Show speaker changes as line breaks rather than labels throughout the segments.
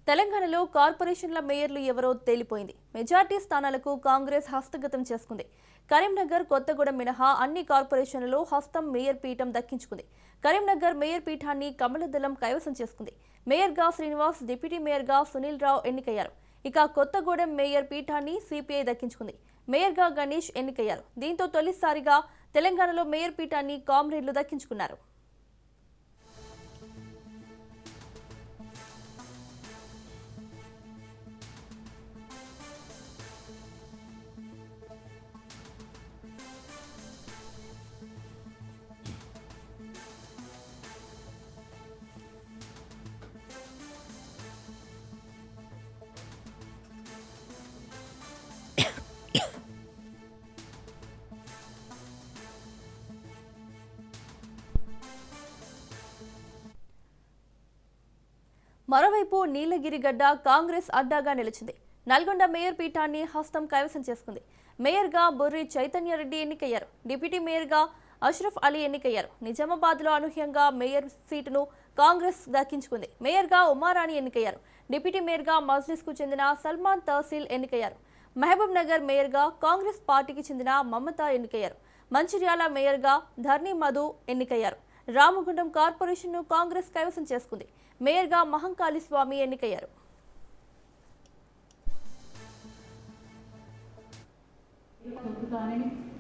తెలంగాణలో కార్పొరేషన్ల మేయర్లు ఎవరో తేలిపోయింది. మెజార్టీ స్థానాలకు కాంగ్రెస్ హస్తగతం చేసుకుంది. కరీంనగర్, కొత్తగూడెం మినహా అన్ని కార్పొరేషన్లలో హస్తం మేయర్ పీఠం దక్కించుకుంది. కరీంనగర్ మేయర్ పీఠాన్ని కమలదళం కైవసం చేసుకుంది. మేయర్గా శ్రీనివాస్, డిప్యూటీ మేయర్గా సునీల్ రావు ఎన్నికయ్యారు. ఇక కొత్తగూడెం మేయర్ పీఠాన్ని సిపిఐ దక్కించుకుంది. మేయర్గా గణేష్ ఎన్నికయ్యారు. దీంతో తొలిసారిగా తెలంగాణలో మేయర్ పీఠాన్ని కామ్రేడ్లు దక్కించుకున్నారు. మరోవైపు నీలగిరిగడ్డ కాంగ్రెస్ అడ్డాగా నిలిచింది. నల్గొండ మేయర్ పీఠాన్ని హస్తం కైవసం చేసుకుంది. మేయర్గా బొర్రి చైతన్యరెడ్డి ఎన్నికయ్యారు. డిప్యూటీ మేయర్గా అష్రఫ్ అలీ ఎన్నికయ్యారు. నిజామాబాద్లో అనూహ్యంగా మేయర్ సీటును కాంగ్రెస్ దక్కించుకుంది. మేయర్గా ఉమారాణి ఎన్నికయ్యారు. డిప్యూటీ మేయర్గా మజ్లిస్కు చెందిన సల్మాన్ తహసీల్ ఎన్నికయ్యారు. మహబూబ్ నగర్ మేయర్గా కాంగ్రెస్ పార్టీకి చెందిన మమత ఎన్నికయ్యారు. మంచిర్యాల మేయర్గా ధర్ని మధు ఎన్నికయ్యారు. రామగుండం కార్పొరేషన్ను కాంగ్రెస్ కైవసం చేసుకుంది. మేయర్గా మహంకాళి స్వామి ఎన్నికయ్యారు.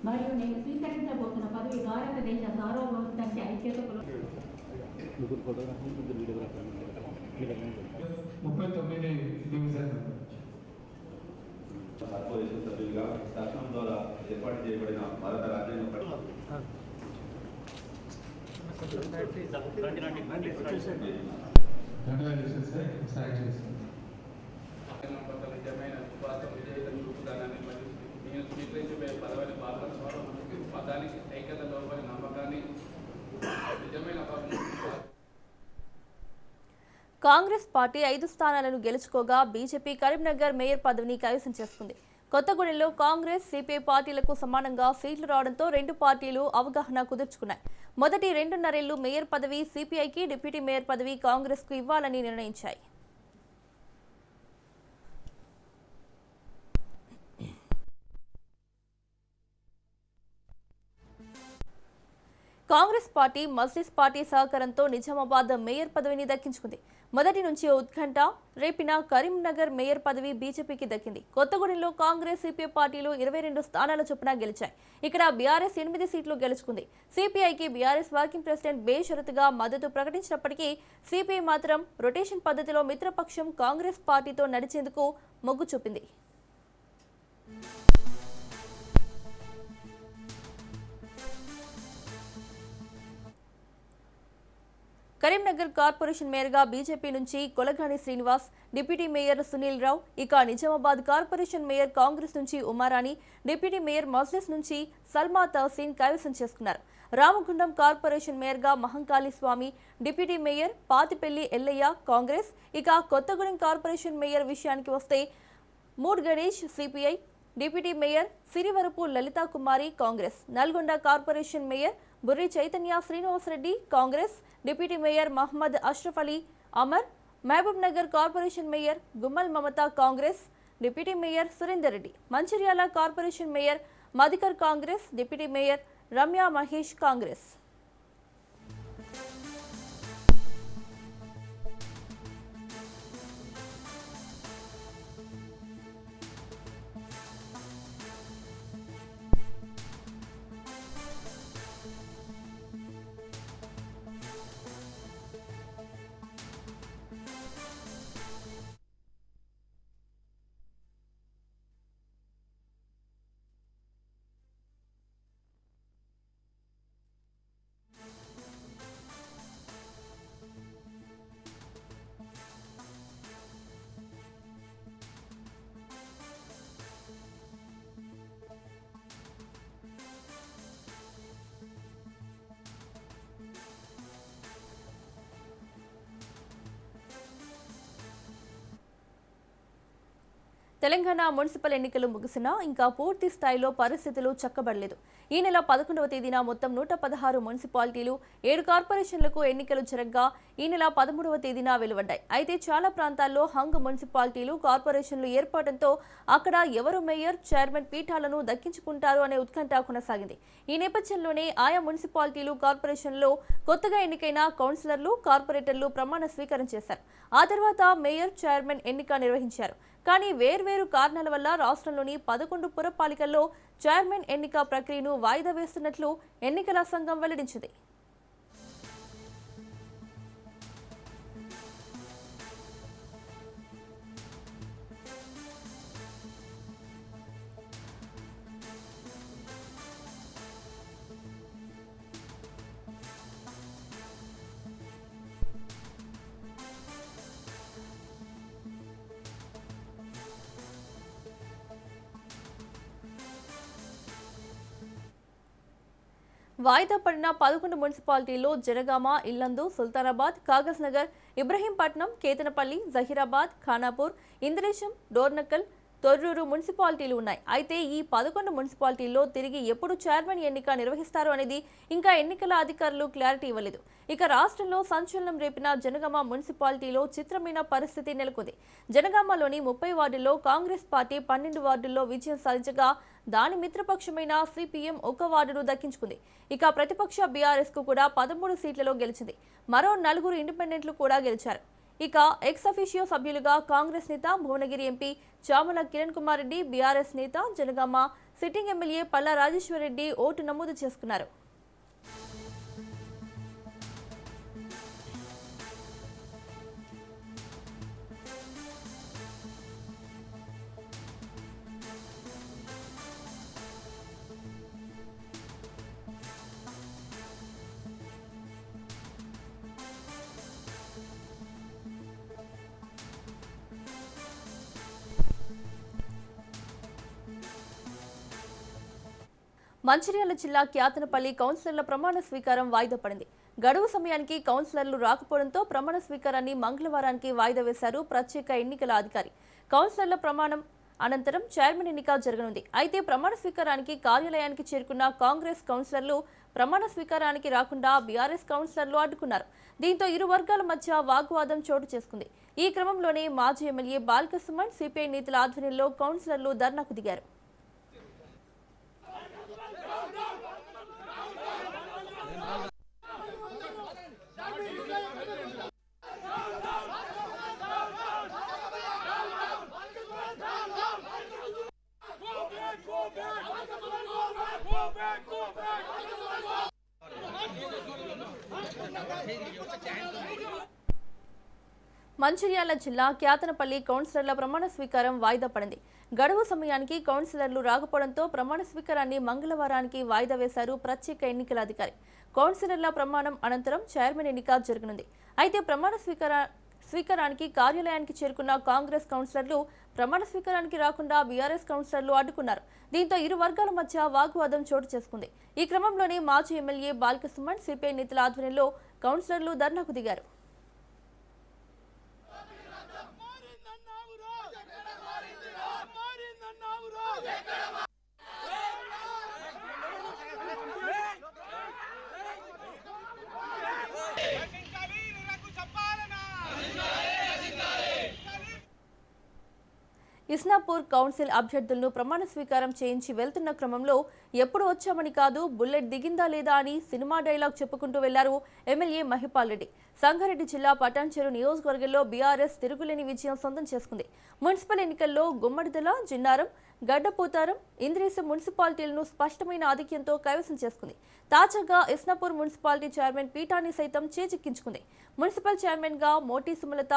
మరియు నేను స్వీకరించబోతున్న పదవి భారతదేశ సార్వభౌమత్వానికి ఐక్యతకు
39 డివిజన్
కార్పొరేషన్ సభ్యులుగా శాసనం ద్వారా ఏర్పాటు చేయబడిన భారత రాజ్యాంగ
నిజమైన విశ్వాసం విజేత చూపుదానాన్ని మరియు నేను స్వీకరించబోయే పదవిని భారతస్వామ్యానికి పదానికి ఐక్యత లోపలి నమ్మకాన్ని నిజమైన
కాంగ్రెస్ పార్టీ 5 స్థానాలను గెలుచుకోగా బీజేపీ కరీంనగర్ మేయర్ పదవిని కైవసం చేసుకుంది. కొత్తగూడెంలో కాంగ్రెస్, సిపిఐ పార్టీలకు సమానంగా సీట్లు రావడంతో రెండు పార్టీలు అవగాహన కుదుర్చుకున్నాయి. మొదటి 2.5 ఏళ్లు మేయర్ పదవి సిపిఐకి, డిప్యూటీ మేయర్ పదవి కాంగ్రెస్కు ఇవ్వాలని నిర్ణయించాయి. కాంగ్రెస్ పార్టీ, మజ్లిస్ పార్టీ సహకారంతో నిజామాబాద్ మేయర్ పదవిని దక్కించుకుంది. మొదటి నుంచి ఉత్కంఠ రేపిన కరీంనగర్ మేయర్ పదవి బీజేపీకి దక్కింది. కొత్తగూడెంలో కాంగ్రెస్, సిపిఐ పార్టీలు 22 స్థానాల చొప్పున గెలిచాయి. ఇక్కడ బీఆర్ఎస్ 8 సీట్లు గెలుచుకుంది. సిపిఐకి బీఆర్ఎస్ వర్కింగ్ ప్రెసిడెంట్ బేషరతుగా మద్దతు ప్రకటించినప్పటికీ సిపిఐ మాత్రం రొటేషన్ పద్ధతిలో మిత్రపక్షం కాంగ్రెస్ పార్టీతో నడిచేందుకు మొగ్గు చూపింది. కరీంనగర్ కార్పొరేషన్ మేయర్గా బీజేపీ నుంచి కొలగాని శ్రీనివాస్, డిప్యూటీ మేయర్ సునీల్ రావు, ఇక నిజామాబాద్ కార్పొరేషన్ మేయర్ కాంగ్రెస్ నుంచి ఉమారాణి, డిప్యూటీ మేయర్ మజ్లిస్ నుంచి సల్మా తహసీన్ కైవసం చేసుకున్నారు. రామగుండం కార్పొరేషన్ మేయర్గా Mahankali Swamy, deputy mayor Patipelli Yellaiah Congress. ఇక కొత్తగూడెం కార్పొరేషన్ మేయర్ విషయానికి వస్తే Mood Ganesh CPI, deputy mayor Sirivarapu Lalitha Kumari Congress. Nalgonda corporation mayor Burri Chaitanya Srinivas Reddy Congress, deputy mayor Mohammed Ashraf Ali Amar. Mahabubnagar corporation mayor Gummal Mamatha Congress, deputy mayor Surender Reddy. Mancherial corporation mayor Madhikar Congress, deputy mayor Ramya Mahesh Congress. Telangana municipal ఎన్నికలు ముగిసినా ఇంకా పూర్తి స్థాయిలో పరిస్థితులు చక్కబడలేదు. ఈ నెల 11వ తేదీన మొత్తం 116 మున్సిపాలిటీలు, 7 కార్పొరేషన్లకు ఎన్నికలు జరగగా ఈ నెల 13వ తేదీన వెలువడ్డాయి. అయితే చాలా ప్రాంతాల్లో హంగ్ మున్సిపాలిటీలు, కార్పొరేషన్లు ఏర్పడటంతో అక్కడ ఎవరు మేయర్, చైర్మన్ పీఠాలను దక్కించుకుంటారు అనే ఉత్కంఠ కొనసాగింది. ఈ నేపథ్యంలోనే ఆయా మున్సిపాలిటీలు, కార్పొరేషన్లో కొత్తగా ఎన్నికైన కౌన్సిలర్లు, కార్పొరేటర్లు ప్రమాణ స్వీకారం చేశారు. ఆ తర్వాత మేయర్, చైర్మన్ ఎన్నిక నిర్వహించారు. కానీ వేర్వేరు కారణాల వల్ల రాష్ట్రంలోని 11 పురపాలికల్లో చైర్మన్ ఎన్నిక ప్రక్రియను వాయిదా వేస్తున్నట్లు ఎన్నికల సంఘం వెల్లడించింది. వాయిదా పడిన 11 మున్సిపాలిటీల్లో జనగామ, ఇల్లందు, సుల్తానాబాద్, కాగజ్ నగర్, ఇబ్రహీంపట్నం, కేతనపల్లి, జహీరాబాద్, ఖానాపూర్, ఇంద్రేశం, డోర్నకల్, తొర్రూరు మున్సిపాలిటీలు ఉన్నాయి. అయితే ఈ 11 మున్సిపాలిటీల్లో తిరిగి ఎప్పుడు చైర్మన్ ఎన్నిక నిర్వహిస్తారు అనేది ఇంకా ఎన్నికల అధికారులు క్లారిటీ ఇవ్వలేదు. ఇక రాష్ట్రంలో సంచలనం రేపిన జనగామ మున్సిపాలిటీలో చిత్రమైన పరిస్థితి నెలకొంది. జనగామలోని 30 వార్డుల్లో కాంగ్రెస్ పార్టీ 12 వార్డుల్లో విజయం సాధించగా దాని మిత్రపక్షమైన సిపిఎం 1 వార్డును దక్కించుకుంది. ఇక ప్రతిపక్ష బీఆర్ఎస్ కు కూడా 13 సీట్లలో గెలిచింది. మరో 4 ఇండిపెండెంట్లు కూడా గెలిచారు. ఇక ఎక్స్ అఫీషియో సభ్యులుగా కాంగ్రెస్ నేత, భువనగిరి ఎంపీ చామల కిరణ్ కుమార్ రెడ్డి, బీఆర్ఎస్ నేత, Janagama sitting MLA Palla Rajeshwar Reddy vote నమోదు చేసుకున్నారు. మంచిర్యాల జిల్లా క్యాతనపల్లి కౌన్సిలర్ల ప్రమాణ స్వీకారం వాయిదా పడింది. గడువు సమయానికి కౌన్సిలర్లు రాకపోవడంతో ప్రమాణ స్వీకారాన్ని మంగళవారానికి వాయిదా వేశారు ప్రత్యేక ఎన్నికల అధికారి. కౌన్సిలర్ల ప్రమాణం అనంతరం చైర్మన్ ఎన్నిక జరగనుంది. అయితే ప్రమాణ స్వీకారానికి కార్యాలయానికి చేరుకున్న కాంగ్రెస్ కౌన్సిలర్లు ప్రమాణ స్వీకారానికి రాకుండా బీఆర్ఎస్ కౌన్సిలర్లు అడ్డుకున్నారు. దీంతో ఇరు వర్గాల మధ్య వాగ్వాదం చోటు చేసుకుంది. ఈ క్రమంలోనే మాజీ ఎమ్మెల్యే బాల్కసుమన్, సిపిఐ నేతల ఆధ్వర్యంలో కౌన్సిలర్లు ధర్నాకు దిగారు. మంచిర్యాల జిల్లా క్యాతనపల్లి కౌన్సిలర్ల ప్రమాణ స్వీకారం వాయిదా పడింది. గడువు సమయానికి కౌన్సిలర్లు రాకపోవడంతో ప్రమాణ స్వీకారాన్ని మంగళవారానికి వాయిదా వేశారు ప్రత్యేక ఎన్నికల అధికారి. కౌన్సిలర్ల ప్రమాణం అనంతరం చైర్మన్ ఎన్నిక జరగనుంది. అయితే ప్రమాణ స్వీకారానికి కార్యాలయానికి చేరుకున్న కాంగ్రెస్ కౌన్సిలర్లు ప్రమాణ స్వీకారానికి రాకుండా బీఆర్ఎస్ కౌన్సిలర్లు అడ్డుకున్నారు. దీంతో ఇరు వర్గాల మధ్య వాగ్వాదం చోటు చేసుకుంది. ఈ క్రమంలోనే మాజీ ఎమ్మెల్యే బాల్కసుమన్, సిపిఐ నేతల ఆధ్వర్యంలో కౌన్సిలర్లు ధర్నాకు దిగారు. ఇస్నాపూర్ కౌన్సిల్ అభ్యర్థులను ప్రమాణ స్వీకారం చేయించి వెళ్తున్న క్రమంలో ఎప్పుడు వచ్చామని కాదు, బుల్లెట్ దిగిందా లేదా అని సినిమా డైలాగ్ చెప్పుకుంటూ వెళ్లారు ఎమ్మెల్యే మహిపాల్ రెడ్డి. సంగారెడ్డి జిల్లా పటాన్చెరు నియోజకవర్గంలో బీఆర్ఎస్ తిరుగులేని విజయం సొంతం చేసుకుంది. మున్సిపల్ ఎన్నికల్లో గుమ్మడిదల, జిన్నారం, గడ్డపోతారం, ఇంద్రేశం మున్సిపాలిటీలను స్పష్టమైన ఆధిక్యంతో కైవసం చేసుకుంది. తాజాగా ఇస్నాపూర్ మున్సిపాలిటీ చైర్మన్ పీఠాన్ని సైతం చేజిక్కించుకుంది. మున్సిపల్ చైర్మన్ గా మోటీ సుమలత,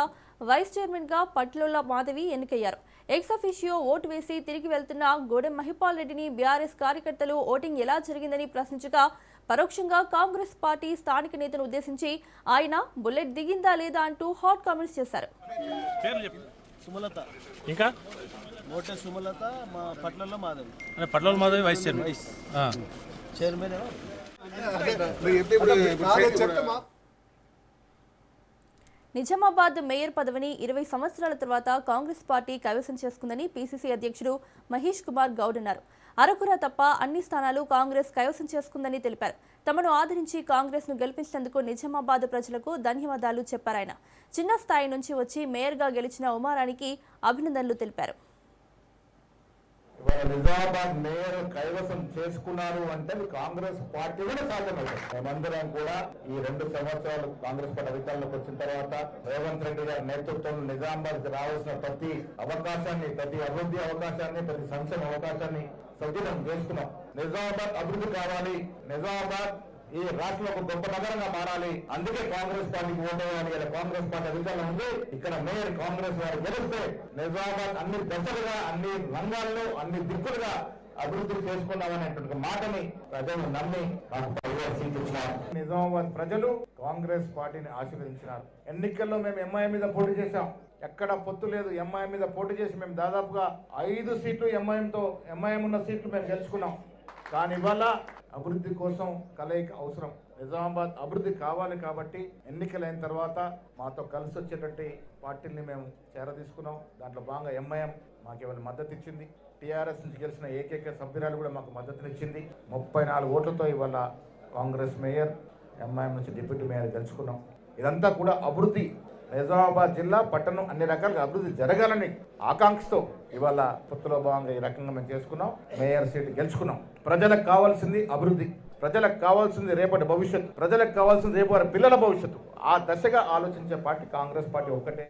వైస్ చైర్మన్ గా పట్లోల మాధవి ఎన్నికయ్యారు. ఎక్స్ అఫీషియో ఓటు వేసి తిరిగి వెళ్తున్న గోడెం మహిపాల్ రెడ్డిని బీఆర్ఎస్ కార్యకర్తలు ఓటింగ్ ఎలా జరిగిందని ప్రశ్నించగా పరోక్షంగా కాంగ్రెస్ పార్టీ స్థానిక నేతను ఉద్దేశించి ఆయన బుల్లెట్ దిగిందా లేదా అంటూ హాట్ కామెంట్స్ చేశారు.
ఇంకా
సుమలత, మా పట్లలో Madhavi,
Patla Madhavi vice chairman,
chairman.
Nizamabad mayor పదవిని 20 సంవత్సరాల తర్వాత కాంగ్రెస్ పార్టీ కైవసం చేసుకుందని పీసీసీ అధ్యక్షుడు మహేష్ కుమార్ గౌడ్ అన్నారు. అరకుర తప్ప అన్ని స్థానాలు కాంగ్రెస్ కైవసం చేసుకుందని తెలిపారు. తమను ఆదరించి కాంగ్రెస్ ను గెలిపించినందుకు నిజామాబాద్ ప్రజలకు ధన్యవాదాలు చెప్పారాయన. చిన్న స్థాయి నుంచి వచ్చి మేయర్గా గెలిచిన ఉమారాణికి అభినందనలు తెలిపారు.
నిజామాబాద్ మేయర్ కైవసం చేసుకున్నారు అంటే కాంగ్రెస్ పార్టీ కూడా సాధ్యమవుతుంది. మేమందరం కూడా ఈ 2 సంవత్సరాలు కాంగ్రెస్ పార్టీ అధికారంలోకి వచ్చిన తర్వాత రేవంత్ రెడ్డి గారి నేతృత్వంలో నిజామాబాద్ రావాల్సిన ప్రతి అవకాశాన్ని, ప్రతి అభివృద్ధి అవకాశాన్ని, ప్రతి సంక్షేమ అవకాశాన్ని సద్వినియోగం చేసుకున్నాం. నిజామాబాద్ అభివృద్ధి కావాలి, నిజామాబాద్ ఈ రాష్ట్రంలో ఒక గొప్ప నగరంగా మారాలి. అందుకే కాంగ్రెస్ పార్టీకి ఓటేయాలి. కాంగ్రెస్ పార్టీ అధికారంలో ఉంది. ఇక్కడ మేయర్ కాంగ్రెస్ వారు గెలిస్తే నిజామాబాద్ అన్ని దశలుగా, అన్ని రంగాల్లో, అన్ని దిక్కులుగా అభివృద్ధి చేసుకున్నామనేటువంటి మాటని ప్రజలు నమ్మి నిజామాబాద్ ప్రజలు కాంగ్రెస్ పార్టీని ఆశీర్వదించినారు. ఎన్నికల్లో మేము ఎంఐఎం మీద పోటీ చేశాం. ఎక్కడ పొత్తు లేదు. ఎంఐఎం మీద పోటీ చేసి మేము దాదాపుగా 5 సీట్లు ఎంఐఎం ఉన్న సీట్లు మేము గెలుచుకున్నాం. కానీ ఇవాళ అభివృద్ధి కోసం కలయిక అవసరం. నిజామాబాద్ అభివృద్ధి కావాలి కాబట్టి ఎన్నికలైన తర్వాత మాతో కలిసి వచ్చేటట్టు పార్టీని మేము చేరదీసుకున్నాం. దాంట్లో భాగంగా ఎంఐఎం మాకు ఏమైనా మద్దతు ఇచ్చింది. టీఆర్ఎస్ నుంచి గెలిచిన ఏకైక సభ్యురాలు కూడా మాకు మద్దతునిచ్చింది. 34 ఓట్లతో ఇవాళ కాంగ్రెస్ మేయర్, ఎంఐఎం నుంచి డిప్యూటీ మేయర్ గెలుచుకున్నాం. ఇదంతా కూడా అభివృద్ధి. నిజామాబాద్ జిల్లా పట్టణం అన్ని రకాలుగా అభివృద్ధి జరగాలని ఆకాంక్షతో ఇవాళ పొత్తులో భాగంగా ఈ రకంగా మేము చేసుకున్నాం. మేయర్ సీట్ గెలుచుకున్నాం. ప్రజలకు కావాల్సింది అభివృద్ధి, ప్రజలకు కావాల్సింది రేపటి భవిష్యత్తు, ప్రజలకు కావాల్సింది రేపు వారి పిల్లల భవిష్యత్తు. ఆ దశగా ఆలోచించే పార్టీ కాంగ్రెస్ పార్టీ ఒక్కటే.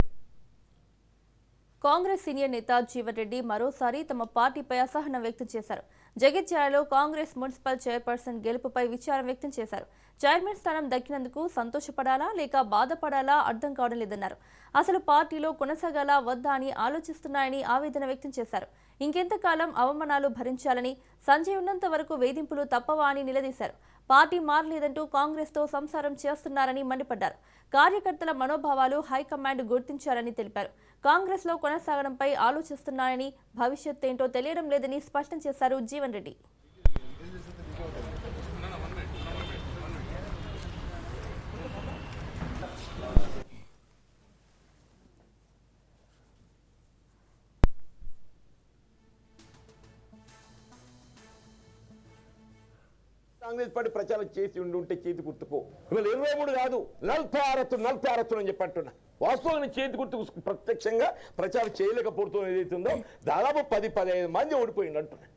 కాంగ్రెస్ సీనియర్ నేత జీవన్ రెడ్డి మరోసారి తమ పార్టీపై అసహనం వ్యక్తం చేశారు. జగిత్యాలలో కాంగ్రెస్ మున్సిపల్ చైర్పర్సన్ గెలుపుపై విచారం వ్యక్తం చేశారు. చైర్మన్ స్థానం దక్కినందుకు సంతోషపడాలా లేక బాధపడాలా అర్థం కావడం లేదన్నారు. అసలు పార్టీలో కొనసాగాలా వద్దా అని ఆలోచిస్తున్నాయని ఆవేదన వ్యక్తం చేశారు. ఇంకెంతకాలం అవమానాలు భరించాలని, సంజయ్ ఉన్నంత వరకు వేధింపులు తప్పవా అని నిలదీశారు. పార్టీ మారలేదంటూ కాంగ్రెస్తో సంసారం చేస్తున్నారని మండిపడ్డారు. కార్యకర్తల మనోభావాలు హైకమాండ్ గుర్తించారని తెలిపారు. కాంగ్రెస్లో కొనసాగడంపై ఆలోచిస్తున్నారని, భవిష్యత్ ఏంటో తెలియడం లేదని స్పష్టం చేశారు జీవన్ రెడ్డి.
కాంగ్రెస్ పార్టీ ప్రచారం చేసి ఉంటే చేతి గుర్తుకో ఇవాళ 23 కాదు 46 అని చెప్పంటున్నా. వాస్తవంగా చేతి గుర్తుకు ప్రత్యక్షంగా ప్రచారం చేయలేకపోతుంది ఏదైతుందో దాదాపు 10-15 మంది ఓడిపోయింది అంటున్నా.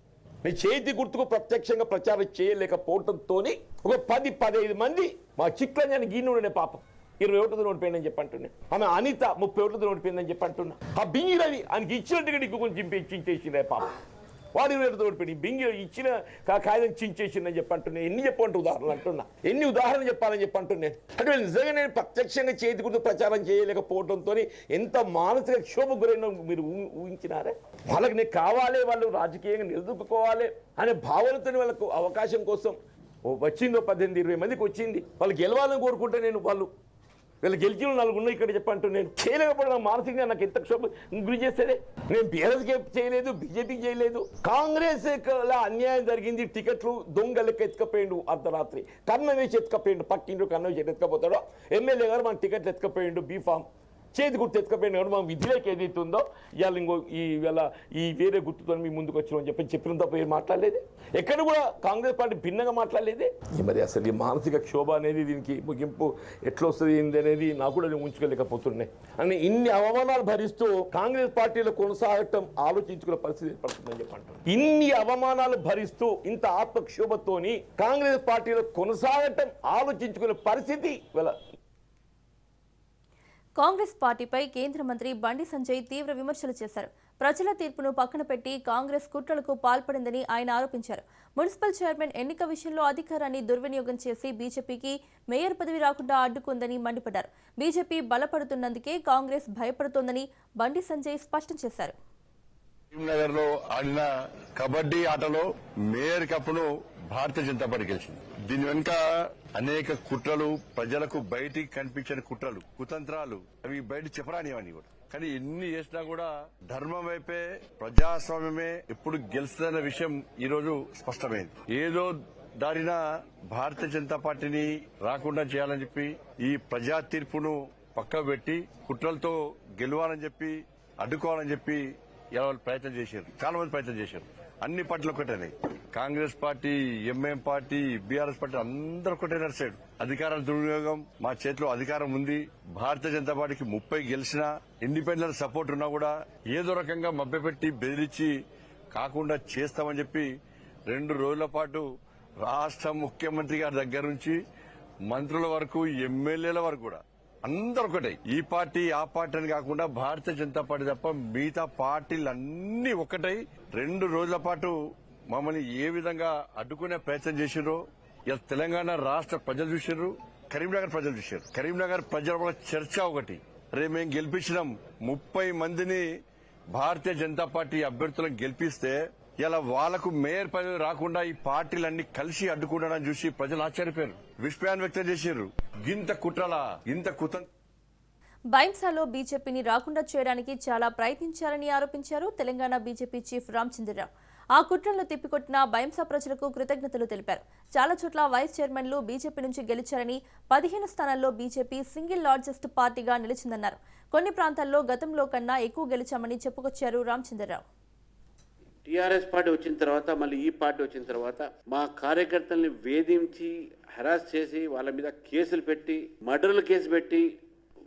మీ చేతి గుర్తుకు ప్రత్యక్షంగా ప్రచారం చేయలేకపోవడంతో ఒక 10-15 మంది మా చిట్లని గీనుండే పాపం 20 ఓట్లతో ఓడిపోయిందని చెప్పంటున్నా. ఆమె అనిత 30 ఓట్లతో ఓడిపోయిందని చెప్పంటున్నా. ఆ బింగి రవి ఆయనకి ఇచ్చినట్టుగా నీకు కొంచెం చించేసిండే పాపం. వాడు 20 ఓడిపోయి బింగి ఇచ్చిన కాగితం చించేసిందని చెప్పంటున్నా. ఎన్ని చెప్పంటే ఉదాహరణలు అంటున్నా. ఎన్ని ఉదాహరణలు చెప్పాలని చెప్పంటున్నాను. అంటే నిజంగా నేను ప్రత్యక్షంగా చేతి గుర్తు ప్రచారం చేయలేకపోవడంతో ఎంత మానసిక క్షోభకు గురైన మీరు ఊహించినారే. వాళ్ళకి నేను కావాలి, వాళ్ళు రాజకీయంగా నిలదొక్కుకోవాలి అనే భావనతో వాళ్ళకు అవకాశం కోసం వచ్చిందో 18-20 మందికి వచ్చింది. వాళ్ళు గెలవాలని కోరుకుంటే నేను వీళ్ళు గెలిచిన 4 ఉన్నాయి ఇక్కడ చెప్పంటూ నేను చేయలేకపోవడం మానసికంగా నాకు ఎంత క్షోభ గురి చేస్తే. నేను బీఆర్ఎస్కి చేయలేదు, బీజేపీకి చేయలేదు. కాంగ్రెస్ అన్యాయం జరిగింది. టికెట్లు దొంగ లెక్క ఎత్తుకపోయిండు. అర్ధరాత్రి కన్న వేసి ఎత్తుకపోయిండు. పక్కిండు కన్న వేసి ఎత్తుకపోతాడో ఎమ్మెల్యే గారు మన టికెట్లు ఎత్తుకపోయిండు. బీఫామ్ చేతి గుర్తు ఎత్తుకపోయిండు కాబట్టి మన విధిలోకి ఏదైతే ఉందో ఇవాళ ఈ వేరే గుర్తుతో మీ ముందుకు వచ్చినాం అని చెప్పిన తప్ప ఏం మాట్లాడలేదు. ఎక్కడ కూడా కాంగ్రెస్ పార్టీ భిన్నంగా మాట్లాడలేదే. మరి అసలు ఈ మానసిక క్షోభ అనేది దీనికి ముగింపు ఎట్లా వస్తుంది ఏంది అనేది నాకు కూడా ఉంచుకోలేకపోతున్నాయి. అని ఇన్ని అవమానాలు భరిస్తూ కాంగ్రెస్ పార్టీలో కొనసాగటం ఆలోచించుకునే పరిస్థితి ఏర్పడుతుందని చెప్పంటారు. ఇన్ని అవమానాలు భరిస్తూ ఇంత ఆత్మక్షోభతోని కాంగ్రెస్ పార్టీలో కొనసాగటం ఆలోచించుకునే పరిస్థితి
కాంగ్రెస్ పార్టీపై కేంద్ర మంత్రి బండి సంజయ్ తీవ్ర విమర్శలు చేశారు. ప్రజల తీర్పును పక్కన పెట్టి కాంగ్రెస్ కుట్రలకు పాల్పడిందని ఆయన ఆరోపించారు. మున్సిపల్ చైర్మన్ ఎన్నిక విషయంలో అధికారాన్ని దుర్వినియోగం చేసి బీజేపీకి మేయర్ పదవి రాకుండా అడ్డుకుందని మండిపడ్డారు. బీజేపీ బలపడుతున్నందుకే కాంగ్రెస్ భయపడుతోందని బండి సంజయ్ స్పష్టం చేశారు.
కరీంనగర్ లో ఆడిన కబడ్డీ ఆటలో మేయర్ కప్ను భారతీయ జనతా పార్టీ గెలిచింది. దీని వెనుక అనేక కుట్రలు, ప్రజలకు బయటికి కనిపించని కుట్రలు, కుతంత్రాలు, అవి బయట చెప్పరానివని కూడా. కానీ ఎన్ని చేసినా కూడా ధర్మం వైపే, ప్రజాస్వామ్యమే ఎప్పుడు గెలుస్తుందన్న విషయం ఈ రోజు స్పష్టమైంది. ఏదో దారిన భారతీయ జనతా పార్టీని రాకుండా చేయాలని చెప్పి ఈ ప్రజా తీర్పును పక్క పెట్టి కుట్రలతో గెలవాలని చెప్పి అడ్డుకోవాలని చెప్పి ఇలా వాళ్ళు ప్రయత్నం చేశారు. చాలా మంది ప్రయత్నం చేశారు. అన్ని పార్టీలు ఒకటేనే, Congress party, MIM party, BRS party అందరూ ఒకటే నడిచాడు. అధికారాల దుర్వినియోగం, మా చేతిలో అధికారం ఉంది, భారతీయ జనతా పార్టీకి 30 గెలిచినా ఇండిపెండెంట్ సపోర్ట్ ఉన్నా కూడా ఏదో రకంగా మభ్యపెట్టి బెదిరించి కాకుండా చేస్తామని చెప్పి 2 రోజుల పాటు రాష్ట్ర ముఖ్యమంత్రి గారి దగ్గర నుంచి మంత్రుల వరకు, ఎమ్మెల్యేల వరకు కూడా అందరూ ఒకటే. ఈ పార్టీ ఆ పార్టీ అని కాకుండా భారతీయ జనతా పార్టీ తప్ప మిగతా పార్టీలన్నీ ఒకటై 2 రోజుల పాటు మమ్మల్ని ఏ విధంగా అడ్డుకునే ప్రయత్నం చేసిరో ఇలా తెలంగాణ రాష్ట్ర ప్రజలు చూసారు, కరీంనగర్ ప్రజలు చూశారు. కరీంనగర్ ప్రజల చర్చ ఒకటి, రేపు మేము గెలిపించినాం 30 మందిని భారతీయ జనతా పార్టీ అభ్యర్థులను గెలిపిస్తే ఇలా వాళ్లకు మేయర్ పదవి రాకుండా ఈ పార్టీలన్నీ కలిసి అడ్డుకుంటారని చూసి ప్రజలు ఆశ్చర్యపోయారు, విస్మయాన్ని వ్యక్తం చేశారు. ఇంత కుట్రలా, ఇంత
బైంసాలో బీజేపీని రాకుండా చేయడానికి చాలా ప్రయత్నించారని ఆరోపించారు తెలంగాణ బీజేపీ చీఫ్ రామచంద్రరావు. ఆ కుట్రలను తిప్పికొట్టిన బైంసా ప్రజలకు కృతజ్ఞతలు తెలిపారు. చాలా చోట్ల వైస్ చైర్మన్లు బీజేపీ నుంచి గెలిచారని 15 స్థానాల్లో బీజేపీ సింగిల్ లార్జెస్ట్ పార్టీగా నిలిచిందన్నారు. కొన్ని ప్రాంతాల్లో గతంలో కన్నా ఎక్కువ గెలిచామని చెప్పుకొచ్చారు రామచంద్రరావు.
టీఆర్ఎస్ పార్టీ వచ్చిన తర్వాత మళ్ళీ ఈ పార్టీ వచ్చిన తర్వాత మా కార్యకర్తల్ని వేధించి హెరాస్ చేసి వాళ్ళ మీద కేసులు పెట్టి, మర్డర్ల కేసు పెట్టి,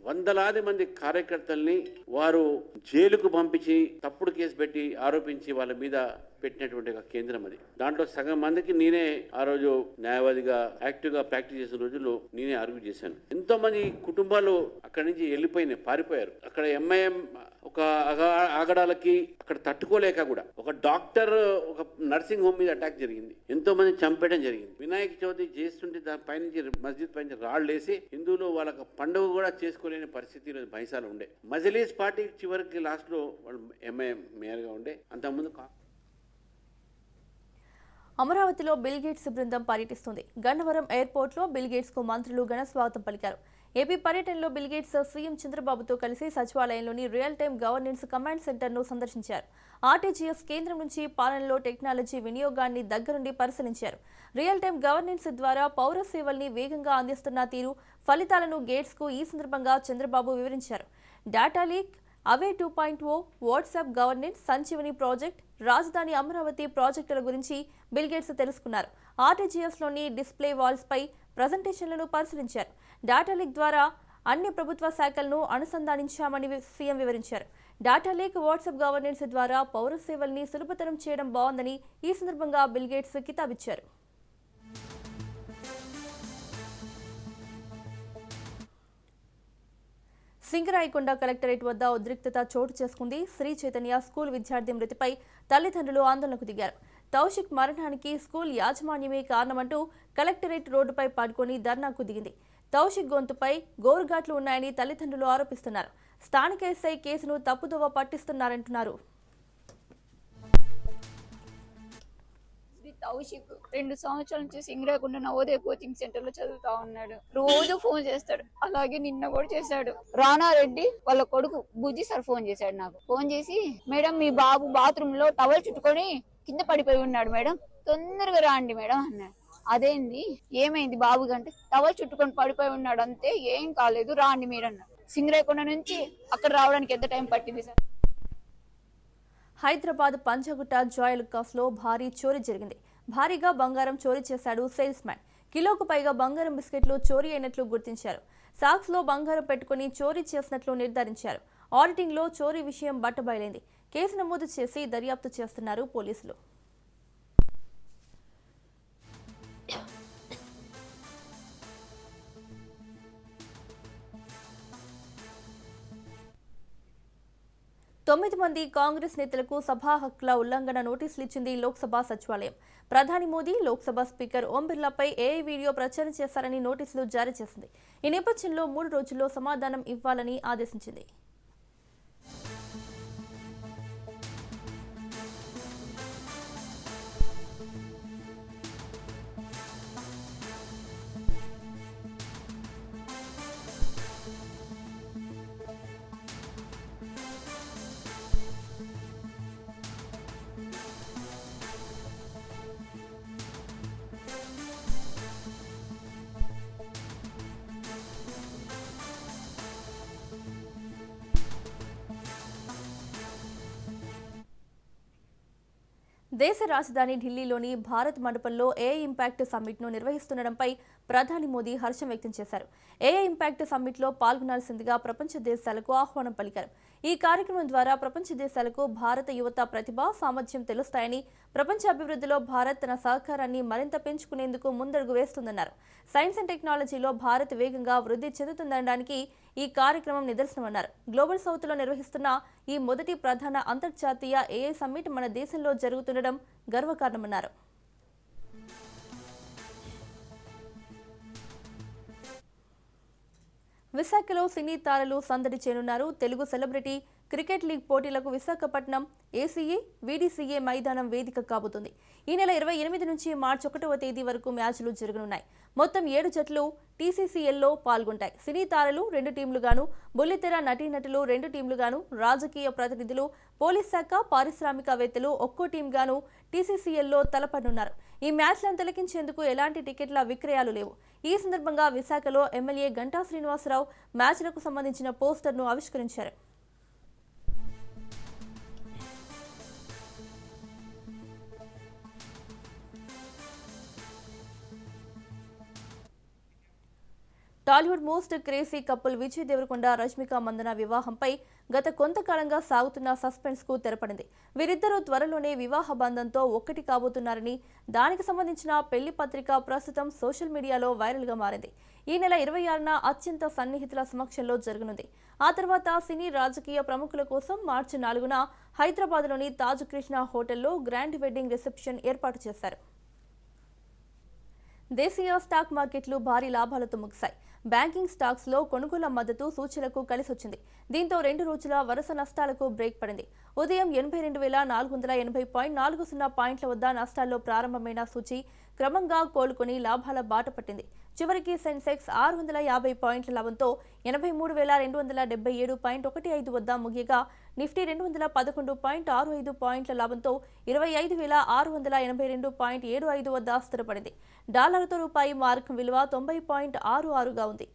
వందలాది మంది కార్యకర్తల్ని వారు జైలుకు పంపించి తప్పుడు కేసు పెట్టి ఆరోపించి వాళ్ళ మీద పెట్టినటువంటి ఒక కేంద్రం అది. దాంట్లో సగం మందికి నేనే ఆ రోజు న్యాయవాదిగా యాక్టివ్ గా ప్రాక్టీస్ చేసిన రోజుల్లో నేనే ఆర్గ్యూ చేశాను. ఎంతో మంది కుటుంబాలు అక్కడి నుంచి వెళ్ళిపోయినాయి, పారిపోయారు. అక్కడ ఎంఐఎం ఒక ఆగడాలకి అక్కడ తట్టుకోలేక కూడా ఒక డాక్టర్ ఒక నర్సింగ్ హోమ్ మీద అటాక్ జరిగింది, ఎంతో మంది చంపేయడం జరిగింది. వినాయక చవితి చేస్తుంటే దాని పైనుంచి మస్జిద్ పైన రాళ్లేసి హిందువులు వాళ్ళకి పండుగ కూడా చేసుకోలేని పరిస్థితి బైంసాలో ఉండే. మజ్లీస్ పార్టీ చివరికి లాస్ట్ లో వాళ్ళు ఎంఐఎం మేయర్ గా ఉండే. అంతకుముందు
అమరావతిలో బిల్ గేట్స్ బృందం పర్యటిస్తుంది. గన్నవరం ఎయిర్పోర్ట్లో బిల్ గేట్స్ కు మంత్రులు ఘన స్వాగతం పలికారు. ఏపీ పర్యటనలో బిల్ గేట్స్ సీఎం చంద్రబాబుతో కలిసి సచివాలయంలోని రియల్ టైమ్ గవర్నెన్స్ కమాండ్ సెంటర్ను సందర్శించారు. ఆర్టీజీఎస్ కేంద్రం నుంచి పాలనలో టెక్నాలజీ వినియోగాన్ని దగ్గరుండి పరిశీలించారు. రియల్ టైమ్ గవర్నెన్స్ ద్వారా పౌర సేవల్ని వేగంగా అందిస్తున్న తీరు, ఫలితాలను గేట్స్ కు ఈ సందర్భంగా చంద్రబాబు వివరించారు. డేటా లీక్, అవే 2.0, వాట్సాప్ గవర్నెన్స్, సంజీవని ప్రాజెక్ట్, రాజధాని అమరావతి ప్రాజెక్టుల గురించి బిల్ గేట్స్ తెలుసుకున్నారు. ఆర్టీజీఎస్లోని డిస్ప్లే వాల్స్ పై ప్రజెంటేషన్లను పరిశీలించారు. డేటా లీక్ ద్వారా అన్ని ప్రభుత్వ శాఖలను అనుసంధానించామని సీఎం వివరించారు. డేటా లీక్, వాట్సాప్ గవర్నెన్స్ ద్వారా పౌర సేవల్ని సులభతరం చేయడం బాగుందని ఈ సందర్భంగా బిల్ గేట్స్ కితాబిచ్చారు. సింగరాయకొండ కలెక్టరేట్ వద్ద ఉద్రిక్తత చోటు చేసుకుంది. శ్రీ చైతన్య స్కూల్ విద్యార్థి మృతిపై తల్లిదండ్రులు ఆందోళనకు దిగారు. తౌషిక్ మరణానికి స్కూల్ యాజమాన్యమే కారణమంటూ కలెక్టరేట్ రోడ్డుపై పడుకొని ధర్నాకు దిగింది. తౌషిక్ గొంతుపై గోరుగాట్లు ఉన్నాయని తల్లిదండ్రులు ఆరోపిస్తున్నారు. స్థానిక ఎస్ఐ కేసును తప్పుదోవ పట్టిస్తున్నారంటున్నారు.
తౌషిక్ 2 సంవత్సరాల నుంచి సింగరాయకొండ నవోదయ కోచింగ్ సెంటర్ లో చదువుతా ఉన్నాడు. రోజు ఫోన్ చేస్తాడు. అలాగే నిన్న కూడా చేశాడు. రానారెడ్డి వాళ్ళ కొడుకు బుజ్జి సార్ ఫోన్ చేశాడు నాకు. ఫోన్ చేసి, మేడం మీ బాబు బాత్రూమ్ లో టవల్ చుట్టుకొని కింద పడిపోయి ఉన్నాడు మేడం, తొందరగా రాండి మేడం అన్నాడు. అదేంది, ఏమైంది బాబు కంటే, టవల్ చుట్టుకొని పడిపోయి ఉన్నాడు అంతే, ఏం కాలేదు రాండి మీరు అన్నాడు. సింగరాయకొండ నుంచి అక్కడ రావడానికి ఎంత టైం పట్టింది సార్?
హైదరాబాద్ పంజాగుట్ట జాయలుకాస్ లో భారీ చోరీ జరిగింది. భారీగా బంగారం చోరీ చేశాడు సేల్స్ మ్యాన్. కిలోకు పైగా బంగారం బిస్కెట్లు చోరీ అయినట్లు గుర్తించారు. సాక్స్ లో బంగారం పెట్టుకుని చోరీ చేసినట్లు నిర్ధారించారు. ఆడిటింగ్ లో చోరీ విషయం బట్టబయలైంది. కేసు నమోదు చేసి దర్యాప్తు చేస్తున్నారు పోలీసులు. తొమ్మిది మంది కాంగ్రెస్ నేతలకు సభా హక్కుల ఉల్లంఘన నోటీసులు ఇచ్చింది లోక్సభ సచివాలయం. ప్రధాని మోదీ లోక్సభ స్పీకర్ ఓం బిర్లాపై ఏఐ వీడియో ప్రచారం చేశారని నోటీసులు జారీ చేసింది. ఈ నేపథ్యంలో 3 రోజుల్లో సమాధానం ఇవ్వాలని ఆదేశించింది. దేశ రాజధాని ఢిల్లీలోని భారత్ మండపంలో ఏఐ ఇంపాక్ట్ సమ్మిట్ను నిర్వహిస్తుండటంపై ప్రధాని మోదీ హర్షం వ్యక్తం చేశారు. ఏఐ ఇంపాక్ట్ సమ్మిట్లో పాల్గొనాల్సిందిగా ప్రపంచ దేశాలకు ఆహ్వానం పలికారు. ఈ కార్యక్రమం ద్వారా ప్రపంచ దేశాలకు భారత యువత ప్రతిభ, సామర్థ్యం తెలుస్తాయని, ప్రపంచ అభివృద్ధిలో భారత్ తన సహకారాన్ని మరింత పెంచుకునేందుకు ముందడుగు వేస్తుందన్నారు. సైన్స్ అండ్ టెక్నాలజీలో భారత్ వేగంగా వృద్ధి చెందుతుందనడానికి ఈ కార్యక్రమం నిదర్శనమన్నారు. గ్లోబల్ సౌత్లో నిర్వహిస్తున్న ఈ మొదటి ప్రధాన అంతర్జాతీయ ఏఐ సమ్మిట్ మన దేశంలో జరుగుతుండడం గర్వకారణమన్నారు. విశాఖలో సినీ తారలు సందడి చేయనున్నారు. తెలుగు సెలబ్రిటీ క్రికెట్ లీగ్ పోటీలకు విశాఖపట్నం ఏసీఏ వీడీసీఏ మైదానం వేదిక కాబోతుంది. ఈ నెల 28 నుంచి మార్చి 1వ తేదీ వరకు మ్యాచ్లు జరగనున్నాయి. మొత్తం 7 జట్లు టీసీసీఎల్లో పాల్గొంటాయి. సినీ తారలు 2 టీంలుగాను, బుల్లితెర నటీనటులు 2 టీంలుగాను, రాజకీయ ప్రతినిధులు, పోలీస్ శాఖ, పారిశ్రామికవేత్తలు ఒక్కో టీంగాను టీసీసీఎల్లో తలపడనున్నారు. ఈ మ్యాచ్లను తిలకించేందుకు ఎలాంటి టికెట్ల విక్రయాలు లేవు. ఈ సందర్భంగా విశాఖలో ఎమ్మెల్యే గంటా శ్రీనివాసరావు మ్యాచ్లకు సంబంధించిన పోస్టర్ను ఆవిష్కరించారు. Tollywood most crazy couple Vijay Deverakonda, Rashmika Mandanna వివాహంపై గత కొంతకాలంగా సాగుతున్న సస్పెన్స్ కు తెరపడింది. వీరిద్దరూ త్వరలోనే వివాహ బంధంతో ఒక్కటి కాబోతున్నారని, దానికి సంబంధించిన పెళ్లి పత్రిక ప్రస్తుతం సోషల్ మీడియాలో వైరల్ గా మారింది. ఈ నెల 26న అత్యంత సన్నిహితుల సమక్షంలో జరగనుంది. ఆ తర్వాత సినీ రాజకీయ ప్రముఖుల కోసం మార్చి 4న హైదరాబాద్లోని తాజ్ కృష్ణ హోటల్లో గ్రాండ్ వెడ్డింగ్ రిసెప్షన్ ఏర్పాటు చేశారు. దేశీయ స్టాక్ మార్కెట్లు భారీ లాభాలతో ముగిశాయి. బ్యాంకింగ్ స్టాక్స్ లో కొనుగోళ్ల మద్దతు సూచీలకు కలిసొచ్చింది. దీంతో 2 రోజుల వరుస నష్టాలకు బ్రేక్ పడింది. ఉదయం 82,480.40 పాయింట్ల వద్ద నష్టాల్లో ప్రారంభమైన సూచీ క్రమంగా కోలుకొని లాభాల బాట పట్టింది. చివరికి సెన్సెక్స్ 650 పాయింట్ల లాభంతో 83,277.15 వద్ద ముగియగా, నిఫ్టీ 211.65 పాయింట్ల లాభంతో 25,682.75 వద్ద స్థిరపడింది. డాలర్తో రూపాయి మార్క్ విలువ 90.66గా ఉంది.